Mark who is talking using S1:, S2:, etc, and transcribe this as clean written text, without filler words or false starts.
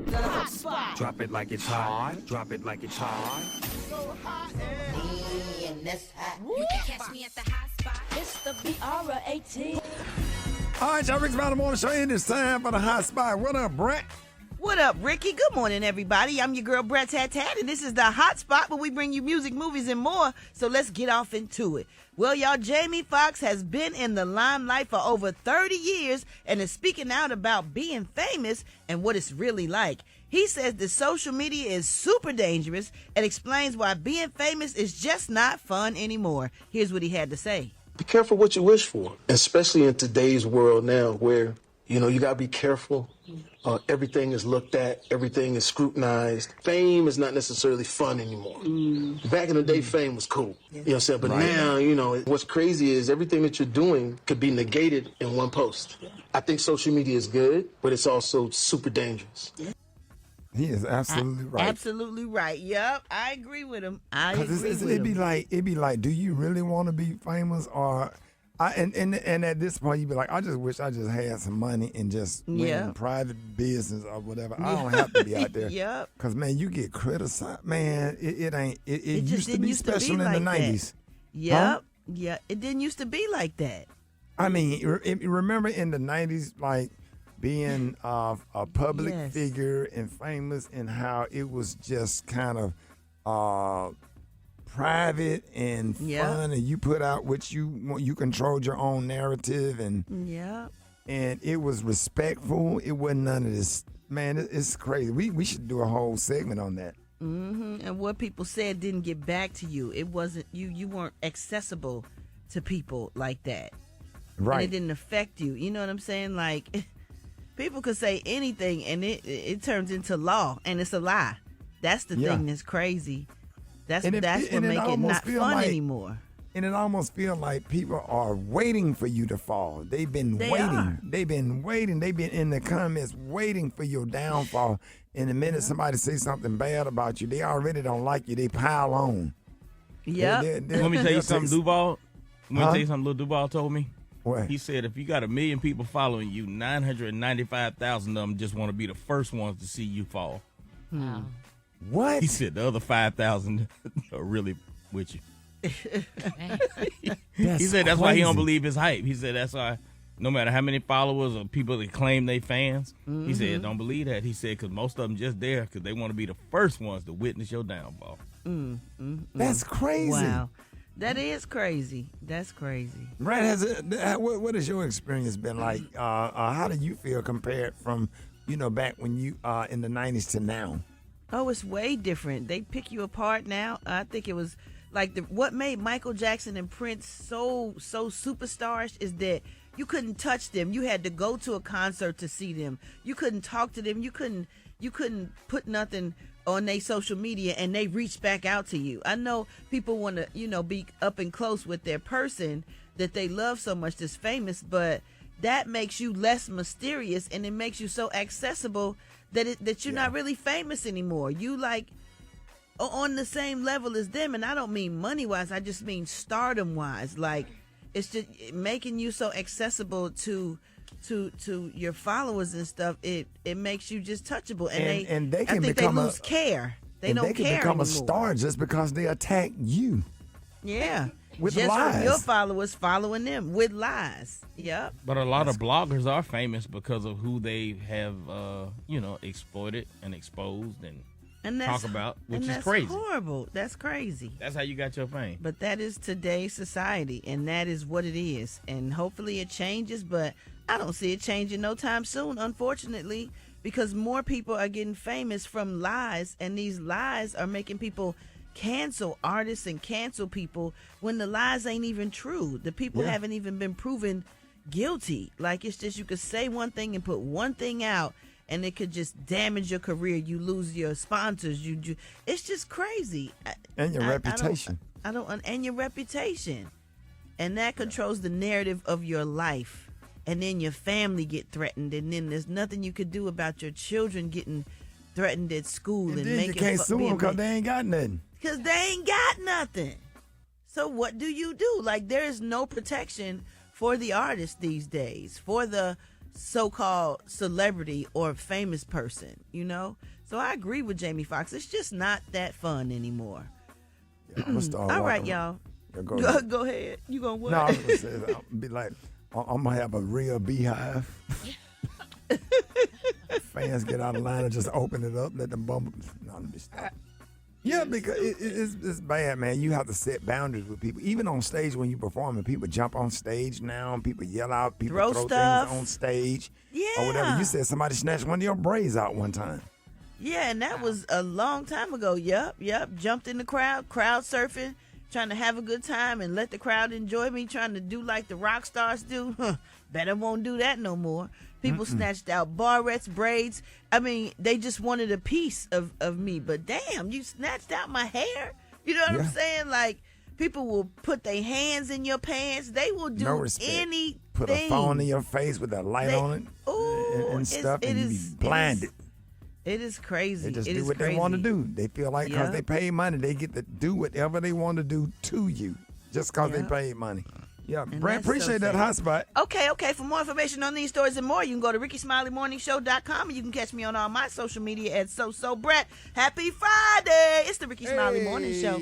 S1: The hot spot.
S2: Drop it like it's hot. Drop it like it's hot.
S1: So hot
S3: and that's hot.
S1: You can catch me at the hot spot. It's the BR18.
S4: All right, y'all, Rick's Smiley Morning Show, and it's time for the hot spot. What up, Brett?
S5: What up, Ricky? Good morning, everybody. I'm your girl, Brett Tat Tat, and this is the hot spot where we bring you music, movies, and more. So let's get off into it. Well, y'all, Jamie Foxx has been in the limelight for over 30 years and is speaking out about being famous and what it's really like. He says that social media is super dangerous and explains why being famous is just not fun anymore. Here's what he had to say.
S6: Be careful what you wish for, especially in today's world now where, you got to be careful. Everything is looked at. Everything is scrutinized. Fame is not necessarily fun anymore. Back in the day, fame was cool. You know what I'm saying? But now, what's crazy is everything that you're doing could be negated in one post. I think social media is good, but it's also super dangerous.
S4: He is absolutely right.
S5: Absolutely right. Yep, I agree with him.
S4: It'd be like, do you really want to be famous? Or, and at this point, you'd be like, I just wish I just had some money and just went in private business or whatever. I don't have to be out there.
S5: Yep.
S4: Because, man, you get criticized. Man, it used to be
S5: used to
S4: special
S5: be
S4: in the
S5: like
S4: 90s.
S5: Yep.
S4: Huh?
S5: Yeah, it didn't used to be like that.
S4: I mean, remember in the 90s, like, being a public figure and famous, and how it was just kind of private and fun, and you put out what you controlled your own narrative, and it was respectful. It wasn't none of this. Man, it's crazy. We should do a whole segment on that.
S5: And what people said didn't get back to you. It wasn't you weren't accessible to people like that.
S4: Right.
S5: And it didn't affect you. You know what I'm saying? Like, people could say anything and it turns into law, and it's a lie. That's the thing that's crazy. That's what make it not fun anymore.
S4: And it almost feels like people are waiting for you to fall. They've been waiting. They've been waiting. They've been in the comments waiting for your downfall. And the minute somebody says something bad about you, they already don't like you. They pile on.
S5: Yeah.
S7: Let me tell you something, Duval. Let me tell you something Lil Duval told me.
S4: What?
S7: He said if you got 1 million people following you, 995,000 of them just want to be the first ones to see you fall.
S5: Wow.
S4: What?
S7: He said the other 5,000 are really with you. He said that's why he don't believe his hype. He said that's why no matter how many followers or people that claim they fans, he said don't believe that. He said because most of them just there because they want to be the first ones to witness your downfall.
S4: That's crazy.
S5: Wow. That is crazy. That's crazy.
S4: Brad, what has your experience been like? How do you feel compared from, back when you in the 90s to now?
S5: Oh, it's way different. They pick you apart now. I think it was like what made Michael Jackson and Prince so superstars is that you couldn't touch them. You had to go to a concert to see them. You couldn't talk to them. You couldn't put nothing on their social media and they reach back out to you. I know people want to, be up and close with their person that they love so much that's famous, but that makes you less mysterious and it makes you so accessible that you're not really famous anymore. You like on the same level as them, and I don't mean money wise, I just mean stardom wise. Like it's just making you so accessible to your followers and stuff. It makes you just touchable, and they can they lose care. They don't care anymore. They can become a
S4: star just because they attack you.
S5: Yeah.
S4: With
S5: just
S4: lies.
S5: From your followers following them with lies. Yep.
S7: But a lot of bloggers are famous because of who they have, exploited and exposed and talk about, which is crazy.
S5: That's horrible. That's crazy.
S7: That's how you got your fame.
S5: But that is today's society, and that is what it is. And hopefully it changes, but I don't see it changing no time soon, unfortunately, because more people are getting famous from lies, and these lies are making people cancel artists and cancel people when the lies ain't even true. The people haven't even been proven guilty. Like, it's just you could say one thing and put one thing out and it could just damage your career. You lose your sponsors. You it's just crazy.
S4: And your reputation.
S5: And your reputation. And that controls the narrative of your life. And then your family get threatened, and then there's nothing you could do about your children getting threatened at school.
S4: And then you can't sue them because they ain't got nothing.
S5: Because they ain't got nothing. So what do? Like, there is no protection for the artists these days, for the so-called celebrity or famous person, you know? So I agree with Jamie Foxx. It's just not that fun anymore.
S4: Yeah, I'm gonna start
S5: All right,
S4: walking.
S5: y'all.
S4: Yeah, go ahead.
S5: Go ahead. You gonna what?
S4: No, I was gonna say, I'll be like, I'm gonna have a real beehive. Fans get out of line and just open it up, let them bump. No, let me stop. Yeah, because it's bad, man. You have to set boundaries with people. Even on stage when you perform, and people jump on stage now, and people yell out, people
S5: Throw
S4: throw
S5: stuff.
S4: things on stage.
S5: Yeah.
S4: Or whatever. You said somebody snatched one of your braids out one time.
S5: Yeah, and that was a long time ago. Yup. Jumped in the crowd surfing, trying to have a good time and let the crowd enjoy me, trying to do like the rock stars do. Bet I won't do that no more. People snatched out barrettes, braids. I mean, they just wanted a piece of me. But damn, you snatched out my hair. You know what I'm saying? Like, people will put their hands in your pants. They will do
S4: No respect.
S5: anything.
S4: Put a phone in your face with a light on it and stuff, and you be blinded.
S5: It is crazy.
S4: They just
S5: It
S4: do
S5: is
S4: what
S5: crazy.
S4: they want to do. They feel like because
S5: Yeah.
S4: they pay money, they get to do whatever they want to do to you just because they
S5: Yeah.
S4: paid money. Yeah,
S5: And
S4: Brad,
S5: that's so
S4: appreciate that
S5: sad.
S4: hot spot.
S5: Okay. For more information on these stories and more, you can go to RickySmileyMorningShow.com and you can catch me on all my social media at So Brett. Happy Friday! It's the Rickey Smiley Morning Show.